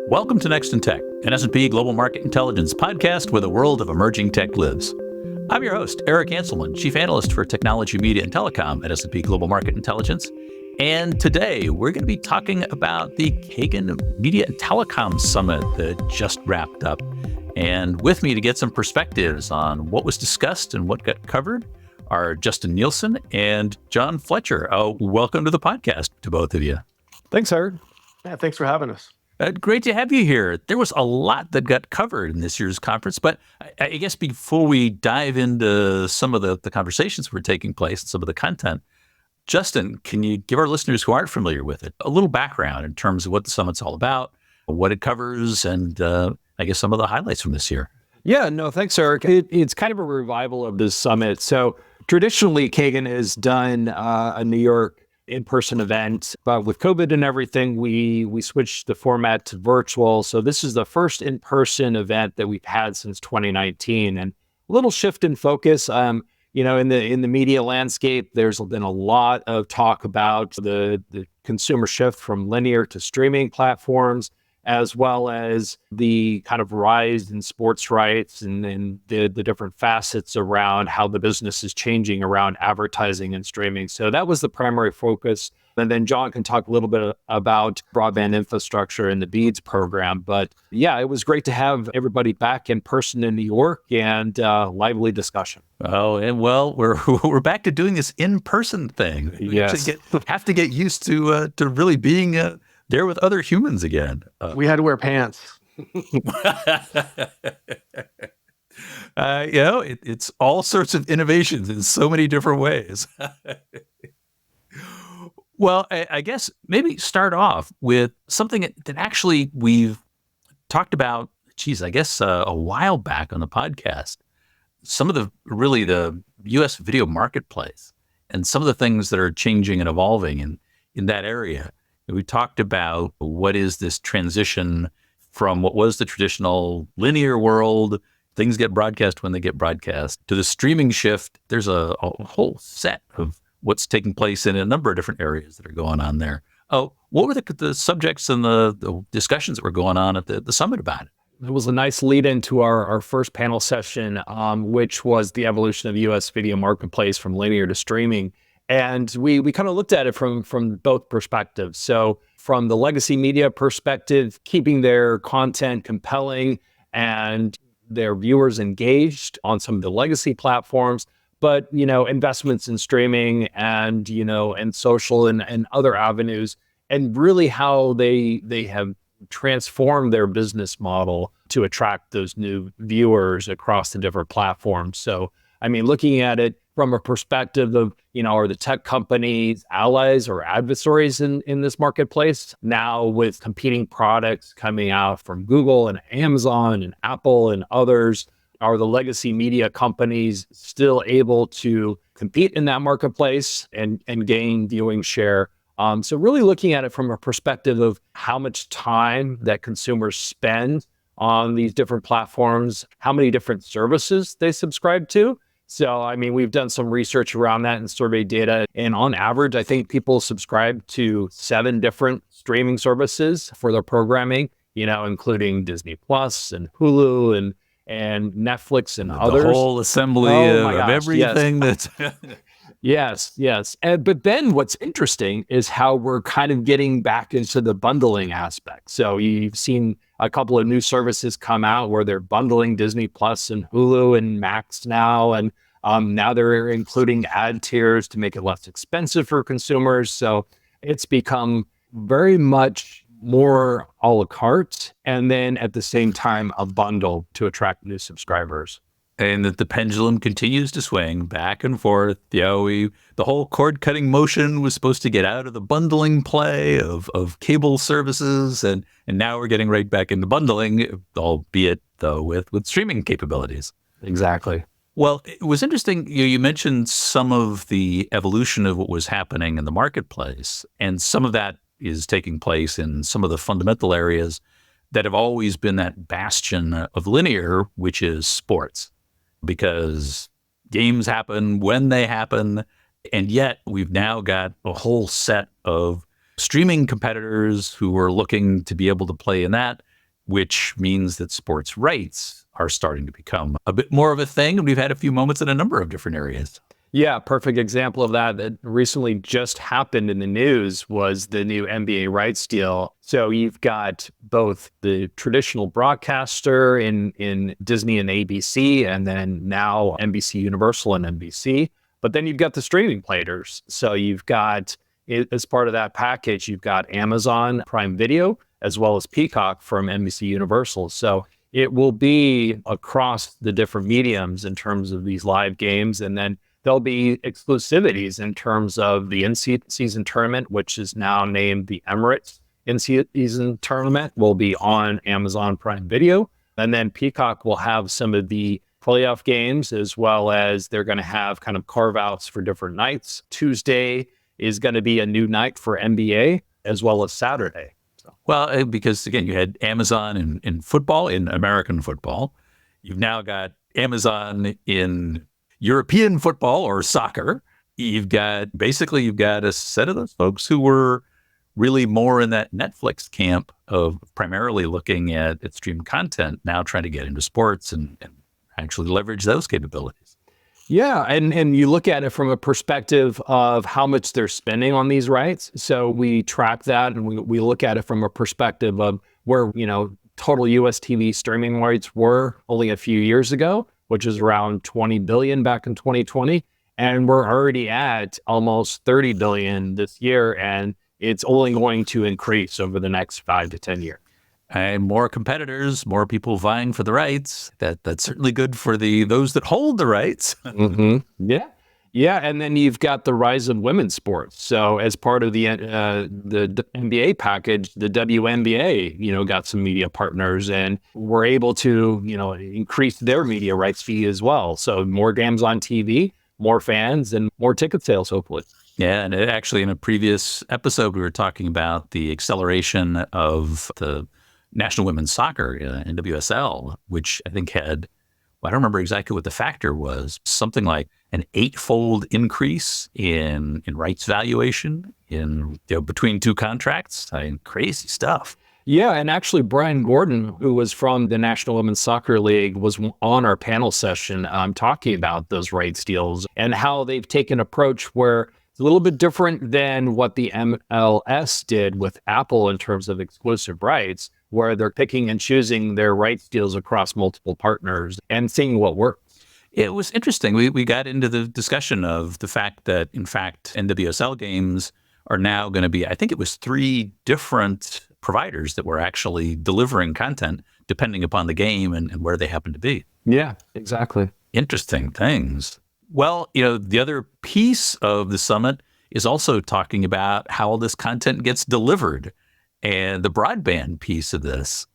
Welcome to Next in Tech, an S&P Global Market Intelligence podcast where the world of emerging tech lives. I'm your host, Eric Hanselman, Chief Analyst for Technology, Media, and Telecom at S&P Global Market Intelligence. And today, we're going to be talking about the Kagan Media and Telecom Summit that just wrapped up. And with me to get some perspectives on what was discussed and what got covered are Justin Nielson and John Fletcher. Welcome to the podcast to both of you. Thanks, Eric. Yeah, thanks for having us. Great to have you here. There was a lot that got covered in this year's conference, but I guess before we dive into some of the conversations that were taking place and some of the content, Justin, can you give our listeners who aren't familiar with it a little background in terms of what the summit's all about, what it covers, and I guess some of the highlights from this year? Yeah, no, thanks, Eric. It's kind of a revival of this summit. So traditionally, Kagan has done a New York in-person event, but with COVID and everything, we switched the format to virtual. So this is the first in-person event that we've had since 2019, and a little shift in focus. In the media landscape, there's been a lot of talk about the consumer shift from linear to streaming platforms, as well as the kind of rise in sports rights and the different facets around how the business is changing around advertising and streaming. So that was the primary focus. And then John can talk a little bit about broadband infrastructure and the BEAD program. But yeah, it was great to have everybody back in person in New York and lively discussion. Oh, and well, we're back to doing this in-person thing. Yes. We have to get used to really being there with other humans again. We had to wear pants. It's all sorts of innovations in so many different ways. Well, I guess maybe start off with something that actually we've talked about, a while back on the podcast. Some of the U.S. video marketplace and some of the things that are changing and evolving in that area. We talked about what is this transition from what was the traditional linear world, things get broadcast when they get broadcast, to the streaming shift. There's a whole set of what's taking place in a number of different areas that are going on there. Oh, what were the subjects and the discussions that were going on at the summit about it? It was a nice lead into our first panel session, which was the evolution of U.S. video marketplace from linear to streaming. And we kind of looked at it from both perspectives. So from the legacy media perspective, keeping their content compelling and their viewers engaged on some of the legacy platforms, but, investments in streaming and social and other avenues, and really how they have transformed their business model to attract those new viewers across the different platforms. So, looking at it from a perspective of, are the tech companies allies or adversaries in this marketplace? Now with competing products coming out from Google and Amazon and Apple and others, are the legacy media companies still able to compete in that marketplace and gain viewing share? So really looking at it from a perspective of how much time that consumers spend on these different platforms, how many different services they subscribe to. So, we've done some research around that and survey data. And on average, I think people subscribe to 7 different streaming services for their programming, including Disney Plus and Hulu and Netflix and others. The whole assembly of everything that's... Yes. But then what's interesting is how we're kind of getting back into the bundling aspect. So you've seen a couple of new services come out where they're bundling Disney Plus and Hulu and Max now. And now they're including ad tiers to make it less expensive for consumers. So it's become very much more a la carte, and then at the same time, a bundle to attract new subscribers. And that the pendulum continues to swing back and forth. The whole cord-cutting motion was supposed to get out of the bundling play of cable services, and now we're getting right back into bundling, albeit though with streaming capabilities. Exactly. Well, it was interesting. You mentioned some of the evolution of what was happening in the marketplace, and some of that is taking place in some of the fundamental areas that have always been that bastion of linear, which is sports. Because games happen when they happen, and yet we've now got a whole set of streaming competitors who are looking to be able to play in that. which means that sports rights are starting to become a bit more of a thing. And we've had a few moments in a number of different areas. Yeah, perfect example of that recently just happened in the news was the new NBA rights deal. So you've got both the traditional broadcaster in Disney and ABC, and then now NBC Universal and NBC. But then you've got the streaming players. So you've got, as part of that package, you've got Amazon Prime Video, as well as Peacock from NBC Universal. So it will be across the different mediums in terms of these live games. And then there'll be exclusivities in terms of the in-season tournament, which is now named the Emirates in-season tournament, will be on Amazon Prime Video. And then Peacock will have some of the playoff games, as well as they're going to have kind of carve-outs for different nights. Tuesday is going to be a new night for NBA, as well as Saturday. Well, because again, you had Amazon in football, in American football. You've now got Amazon in European football or soccer. You've got a set of those folks who were really more in that Netflix camp of primarily looking at stream content, now trying to get into sports and actually leverage those capabilities. Yeah, and you look at it from a perspective of how much they're spending on these rights. So we track that, and we look at it from a perspective of where, total US TV streaming rights were only a few years ago, which is around 20 billion back in 2020. And we're already at almost 30 billion this year, and it's only going to increase over the next 5 to 10 years. And more competitors, more people vying for the rights. That's certainly good for those that hold the rights. Mm-hmm. Yeah. And then you've got the rise of women's sports. So as part of the NBA package, the WNBA, got some media partners, and were able to, increase their media rights fee as well. So more games on TV, more fans, and more ticket sales, hopefully. Yeah, and actually in a previous episode, we were talking about the acceleration of the National Women's Soccer, NWSL, which I think had, I don't remember exactly what the factor was, something like an 8-fold increase in rights valuation between two contracts. Crazy stuff. Yeah, and actually Brian Gordon, who was from the National Women's Soccer League, was on our panel session talking about those rights deals and how they've taken an approach where it's a little bit different than what the MLS did with Apple in terms of exclusive rights, where they're picking and choosing their rights deals across multiple partners and seeing what works. It was interesting. We got into the discussion of the fact that, in fact, NWSL games are now going to be, I think it was 3 different providers that were actually delivering content depending upon the game and where they happen to be. Yeah, exactly. Interesting things. Well, the other piece of the summit is also talking about how all this content gets delivered and the broadband piece of this.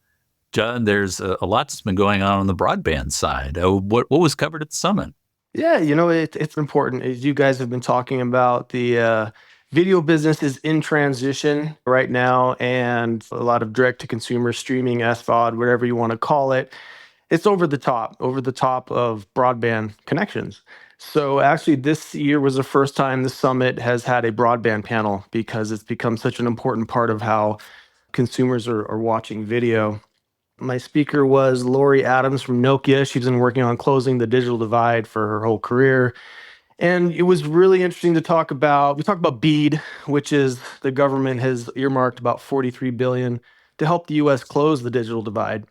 John, there's a lot that's been going on the broadband side. What was covered at the summit? Yeah, it's important. As you guys have been talking about, the video business is in transition right now, and a lot of direct-to-consumer streaming, SVOD, whatever you want to call it, it's over the top of broadband connections. So actually this year was the first time the summit has had a broadband panel because it's become such an important part of how consumers are watching video. My speaker was Lori Adams from Nokia. She's been working on closing the digital divide for her whole career. And it was really interesting to talk about. We talked about BEAD, which is the government has earmarked about $43 billion to help the U.S. close the digital divide.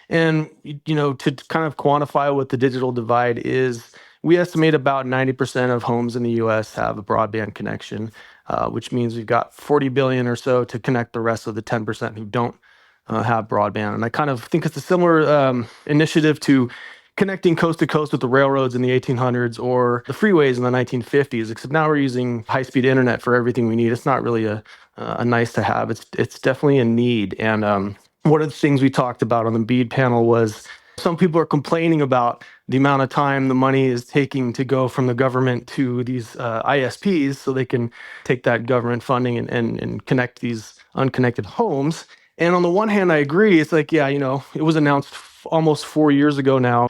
And, to kind of quantify what the digital divide is, we estimate about 90% of homes in the U.S. have a broadband connection, which means we've got 40 billion or so to connect the rest of the 10% who don't have broadband. And I kind of think it's a similar initiative to connecting coast to coast with the railroads in the 1800s or the freeways in the 1950s, except now we're using high-speed internet for everything we need. It's not really a nice to have. It's definitely a need. And one of the things we talked about on the BEAD panel was some people are complaining about the amount of time the money is taking to go from the government to these ISPs so they can take that government funding and connect these unconnected homes. And on the one hand, I agree. It's like, yeah, it was announced almost 4 years ago now,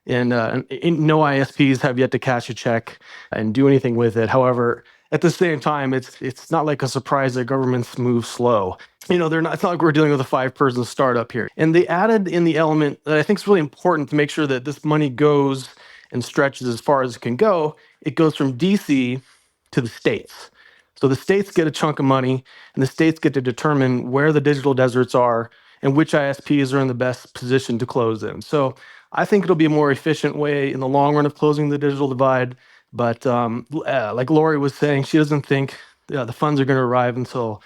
and no ISPs have yet to cash a check and do anything with it. However, At the same time, it's not like a surprise that governments move slow. They're not. It's not like we're dealing with a 5-person startup here. And they added in the element that I think is really important to make sure that this money goes and stretches as far as it can go. It goes from DC to the states. So the states get a chunk of money, and the states get to determine where the digital deserts are and which ISPs are in the best position to close them. So I think it'll be a more efficient way in the long run of closing the digital divide. But like Lori was saying, she doesn't think the funds are going to arrive until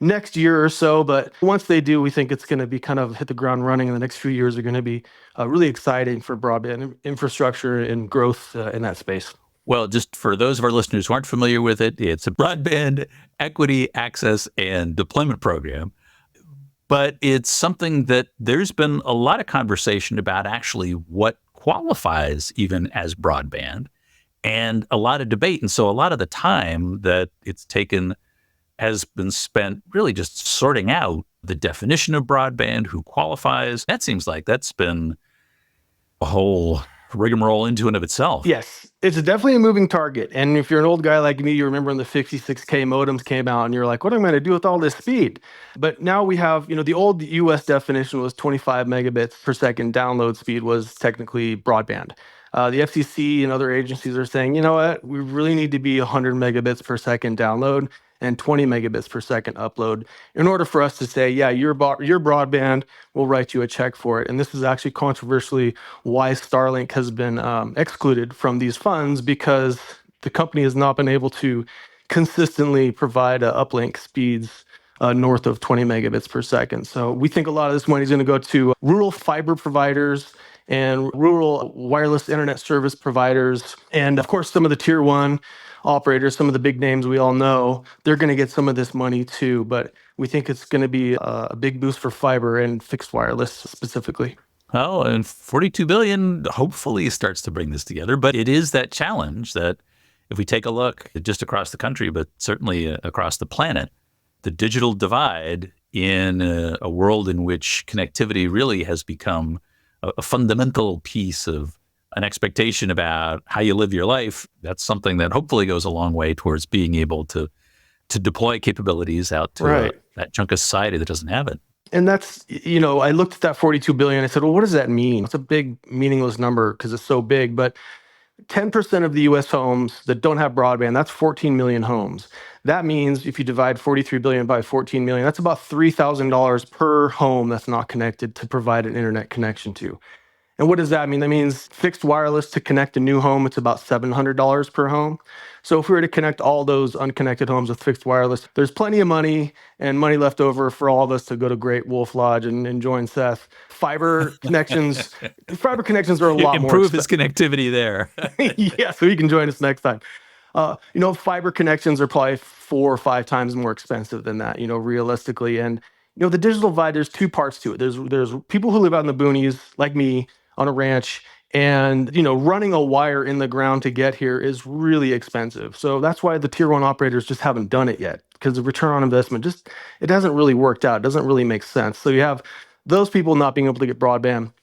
next year or so. But once they do, we think it's going to be kind of hit the ground running. And the next few years are going to be really exciting for broadband infrastructure and growth in that space. Well, just for those of our listeners who aren't familiar with it, it's a broadband equity access and deployment program. But it's something that there's been a lot of conversation about actually what qualifies even as broadband, and a lot of debate. And so a lot of the time that it's taken has been spent really just sorting out the definition of broadband, who qualifies. That seems like that's been a whole rigmarole into and of itself. Yes, it's definitely a moving target. And if you're an old guy like me, you remember when the 56K modems came out and you're like, what am I going to do with all this speed? But now we have, the old US definition was 25 megabits per second download speed was technically broadband. The FCC and other agencies are saying, you know what, we really need to be 100 megabits per second download and 20 megabits per second upload in order for us to say, yeah, you're broadband, we'll write you a check for it. And this is actually controversially why Starlink has been excluded from these funds, because the company has not been able to consistently provide uplink speeds north of 20 megabits per second. So we think a lot of this money is going to go to rural fiber providers and rural wireless internet service providers. And of course, some of the tier one operators, some of the big names we all know, they're going to get some of this money too. But we think it's going to be a big boost for fiber and fixed wireless specifically. Oh, and 42 billion hopefully starts to bring this together. But it is that challenge that if we take a look just across the country, but certainly across the planet, the digital divide in a world in which connectivity really has become a fundamental piece of an expectation about how you live your life, that's something that hopefully goes a long way towards being able to deploy capabilities out to that chunk of society that doesn't have it. And that's, I looked at that 42 billion. I said, well, what does that mean? It's a big, meaningless number because it's so big. But 10% of the US homes that don't have broadband, that's 14 million homes. That means if you divide 43 billion by 14 million, that's about $3,000 per home that's not connected to provide an internet connection to. And what does that mean? That means fixed wireless to connect a new home, it's about $700 per home. So if we were to connect all those unconnected homes with fixed wireless, there's plenty of money and money left over for all of us to go to Great Wolf Lodge and join Seth. Fiber connections are a lot more. Improve his connectivity there. Yeah, so he can join us next time. Fiber connections are probably 4 or 5 times more expensive than that, realistically. And, the digital divide, there's 2 parts to it. There's people who live out in the boonies, like me, on a ranch, and, running a wire in the ground to get here is really expensive. So that's why the tier one operators just haven't done it yet, because the return on investment it hasn't really worked out. It doesn't really make sense. So you have those people not being able to get broadband.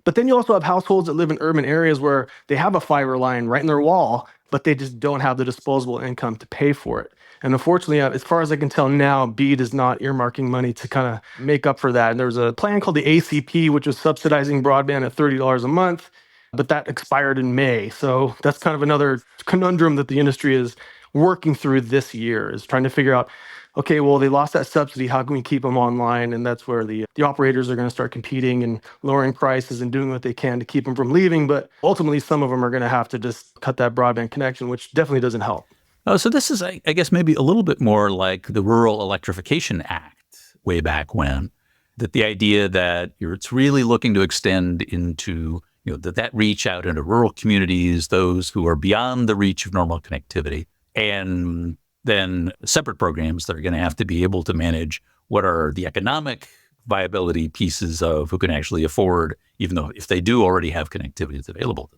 But then you also have households that live in urban areas where they have a fiber line right in their wall, but they just don't have the disposable income to pay for it. And unfortunately, as far as I can tell now, BEAD is not earmarking money to kind of make up for that. And there's a plan called the ACP, which was subsidizing broadband at $30 a month, but that expired in May. So that's kind of another conundrum that the industry is working through this year, is trying to figure out, okay, well, they lost that subsidy. How can we keep them online? And that's where the operators are going to start competing and lowering prices and doing what they can to keep them from leaving. But ultimately, some of them are going to have to just cut that broadband connection, which definitely doesn't help. Oh, so this is, I guess, maybe a little bit more like the Rural Electrification Act way back when, that the idea that it's really looking to extend into, that reach out into rural communities, those who are beyond the reach of normal connectivity, and then separate programs that are going to have to be able to manage what are the economic viability pieces of who can actually afford, even though if they do already have connectivity that's available.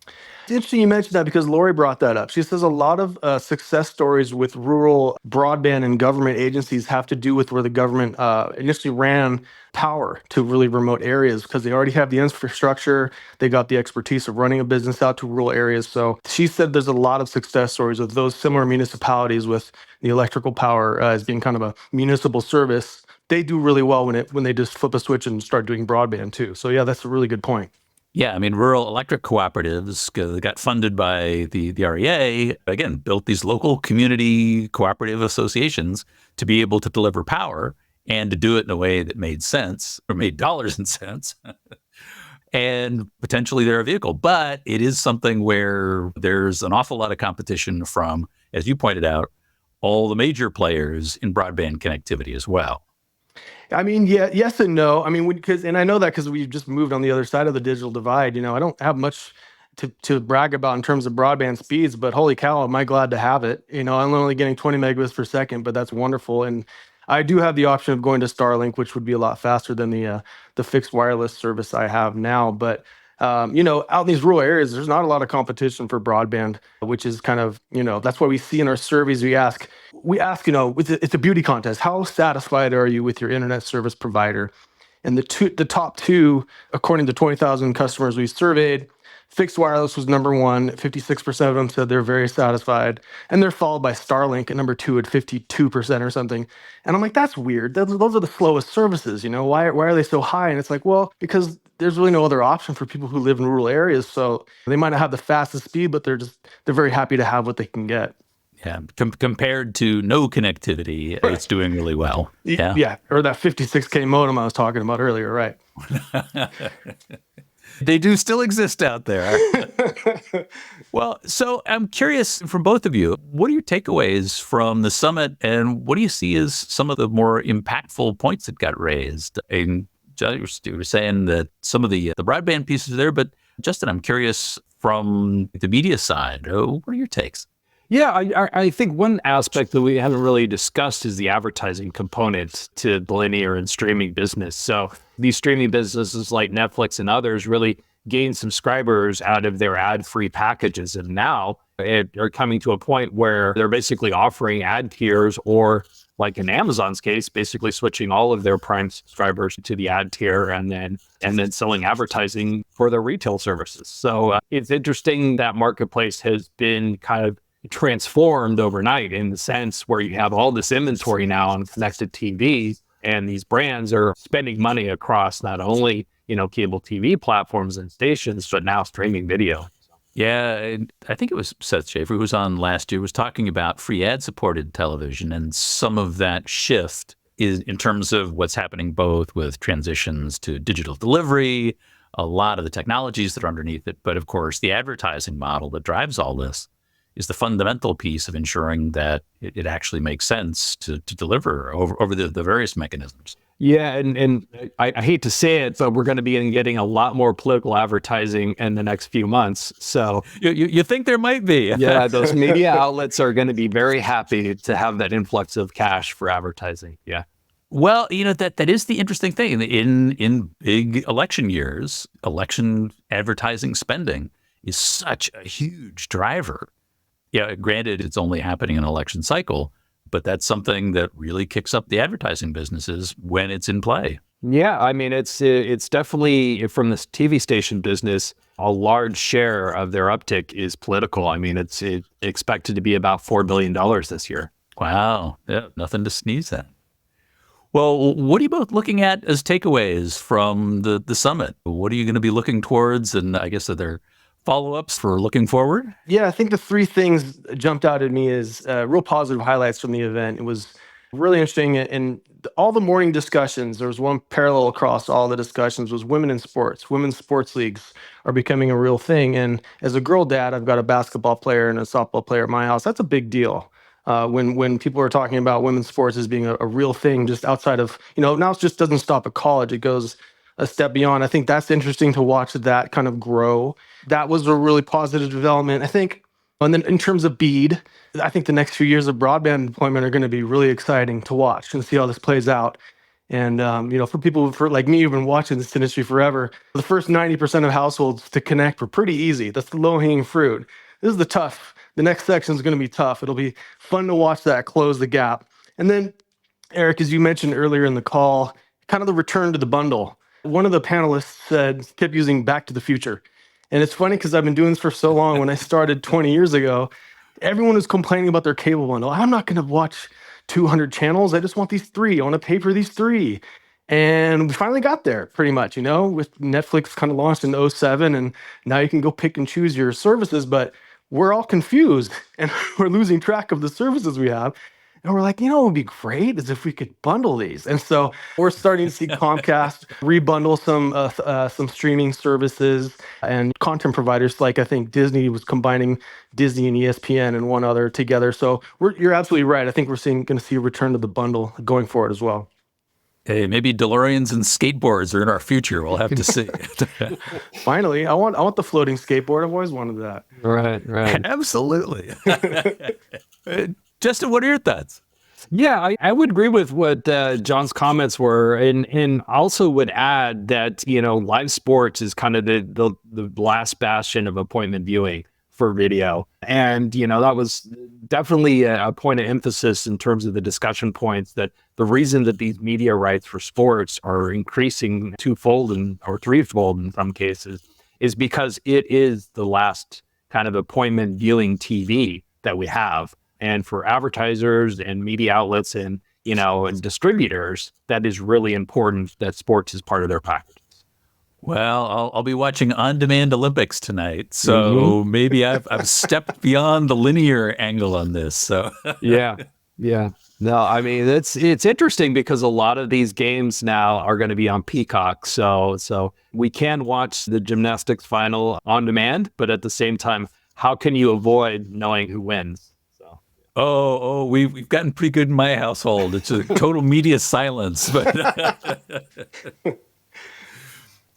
It's interesting you mentioned that because Lori brought that up. She says a lot of success stories with rural broadband and government agencies have to do with where the government initially ran power to really remote areas because they already have the infrastructure. They got the expertise of running a business out to rural areas. So she said there's a lot of success stories with those similar municipalities with the electrical power as being kind of a municipal service. They do really well when they just flip a switch and start doing broadband too. So yeah, that's a really good point. Yeah, I mean, rural electric cooperatives got funded by the REA, again, built these local community cooperative associations to be able to deliver power and to do it in a way that made sense or made dollars and cents. And potentially they're a vehicle. But it is something where there's an awful lot of competition from, as you pointed out, all the major players in broadband connectivity as well. I mean, yeah, yes and no. I mean, and I know that because we've just moved on the other side of the digital divide. I don't have much to brag about in terms of broadband speeds, but holy cow, am I glad to have it. I'm only getting 20 megabits per second, but that's wonderful. And I do have the option of going to Starlink, which would be a lot faster than the fixed wireless service I have now. But out in these rural areas, there's not a lot of competition for broadband, which is kind of, that's why we see in our surveys, we ask, it's a beauty contest. How satisfied are you with your internet service provider? And the top two, according to 20,000 customers we surveyed, fixed wireless was number one. 56% of them said they're very satisfied. And they're followed by Starlink at number two at 52% or something. And I'm like, that's weird. Those are the slowest services. Why are they so high? And it's like, well, because there's really no other option for people who live in rural areas. So they might not have the fastest speed, but they're very happy to have what they can get. Yeah, compared to no connectivity, right. It's doing really well. Yeah, or that 56K modem I was talking about earlier, right? They do still exist out there. Well, so I'm curious from both of you, what are your takeaways from the summit and what do you see as some of the more impactful points that got raised? And you were saying that some of the broadband pieces are there, but Justin, I'm curious from the media side, what are your takes? Yeah, I think one aspect that we haven't really discussed is the advertising component to the linear and streaming business. So these streaming businesses like Netflix and others really gain subscribers out of their ad-free packages. And now are coming to a point where they're basically offering ad tiers or, like in Amazon's case, basically switching all of their Prime subscribers to the ad tier and then selling advertising for their retail services. So it's interesting that marketplace has been kind of transformed overnight in the sense where you have all this inventory now on connected TV, and these brands are spending money across not only, cable TV platforms and stations, but now streaming video. Yeah, I think it was Seth Schaefer who was on last year was talking about free ad-supported television and some of that shift is in terms of what's happening both with transitions to digital delivery, a lot of the technologies that are underneath it, but of course the advertising model that drives all this is the fundamental piece of ensuring that it actually makes sense to deliver over the various mechanisms. Yeah, and I hate to say it, but we're going to be getting a lot more political advertising in the next few months. So you think there might be? Yeah, those media outlets are going to be very happy to have that influx of cash for advertising. Yeah. Well, that is the interesting thing. In big election years, election advertising spending is such a huge driver. Yeah, granted, it's only happening in an election cycle, but that's something that really kicks up the advertising businesses when it's in play. Yeah, I mean, it's definitely from this TV station business, a large share of their uptick is political. I mean, it's expected to be about $4 billion this year. Wow. Yeah, nothing to sneeze at. Well, what are you both looking at as takeaways from the summit? What are you going to be looking towards? And I guess are there follow-ups for looking forward? Yeah, I think the three things jumped out at me as real positive highlights from the event. It was really interesting. And all the morning discussions, there was one parallel across all the discussions was women in sports. Women's sports leagues are becoming a real thing. And as a girl dad, I've got a basketball player and a softball player at my house. That's a big deal. When people are talking about women's sports as being a real thing, just outside of, now it just doesn't stop at college. It goes a step beyond. I think that's interesting to watch that kind of grow. That was a really positive development, I think. And then in terms of BEAD, I think the next few years of broadband deployment are going to be really exciting to watch and see how this plays out. And, for people like me who've been watching this industry forever, the first 90% of households to connect were pretty easy. That's the low-hanging fruit. This is the tough. The next section is going to be tough. It'll be fun to watch that close the gap. And then, Eric, as you mentioned earlier in the call, kind of the return to the bundle. One of the panelists kept using Back to the Future. And it's funny because I've been doing this for so long. When I started 20 years ago, everyone was complaining about their cable bundle. I'm not going to watch 200 channels. I just want these 3. I want to pay for these 3. And we finally got there pretty much, with Netflix kind of launched in 2007, and now you can go pick and choose your services, but we're all confused and we're losing track of the services we have. And we're like, what would be great is if we could bundle these. And so we're starting to see Comcast rebundle some streaming services and content providers. Like I think Disney was combining Disney and ESPN and one other together. So you're absolutely right. I think we're going to see a return to the bundle going forward as well. Hey, maybe DeLoreans and skateboards are in our future. We'll have to see. Finally, I want the floating skateboard. I've always wanted that. Right. Absolutely. Justin, what are your thoughts? Yeah, I would agree with what John's comments were, and also would add that live sports is kind of the last bastion of appointment viewing for video, and that was definitely a point of emphasis in terms of the discussion points, that the reason that these media rights for sports are increasing twofold or threefold in some cases is because it is the last kind of appointment viewing TV that we have. And for advertisers and media outlets and distributors, that is really important that sports is part of their package. Well, I'll be watching on-demand Olympics tonight, so maybe I've stepped beyond the linear angle on this. So yeah. No, I mean it's interesting because a lot of these games now are going to be on Peacock, so we can watch the gymnastics final on demand, but at the same time, how can you avoid knowing who wins? Oh, we've gotten pretty good in my household. It's a total media silence, but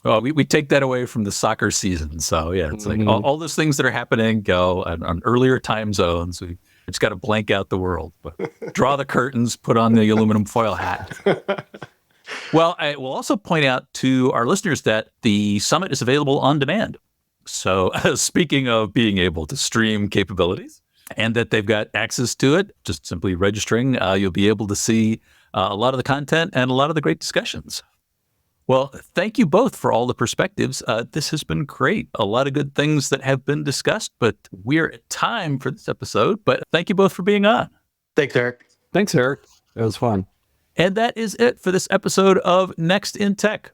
well, we take that away from the soccer season. So yeah, it's like all those things that are happening go on earlier time zones. We just got to blank out the world, but draw the curtains, put on the aluminum foil hat. Well, I will also point out to our listeners that the summit is available on demand. So speaking of being able to stream capabilities, and that they've got access to it, just simply registering, you'll be able to see a lot of the content and a lot of the great discussions. Well, thank you both for all the perspectives. This has been great. A lot of good things that have been discussed, but we're at time for this episode. But thank you both for being on. Thanks, Eric. Thanks, Eric. It was fun. And that is it for this episode of Next in Tech.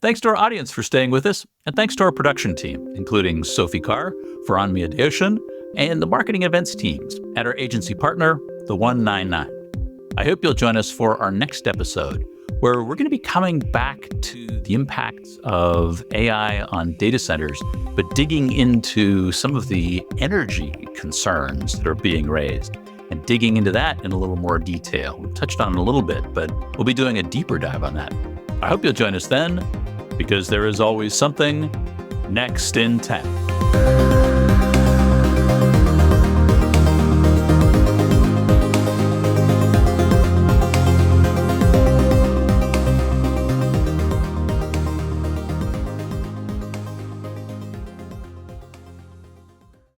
Thanks to our audience for staying with us, and thanks to our production team, including Sophie Carr, Faran Miadeoshan, and the marketing events teams at our agency partner, the 199. I hope you'll join us for our next episode, where we're going to be coming back to the impacts of AI on data centers, but digging into some of the energy concerns that are being raised and digging into that in a little more detail. We've touched on it a little bit, but we'll be doing a deeper dive on that. I hope you'll join us then, because there is always something next in tech.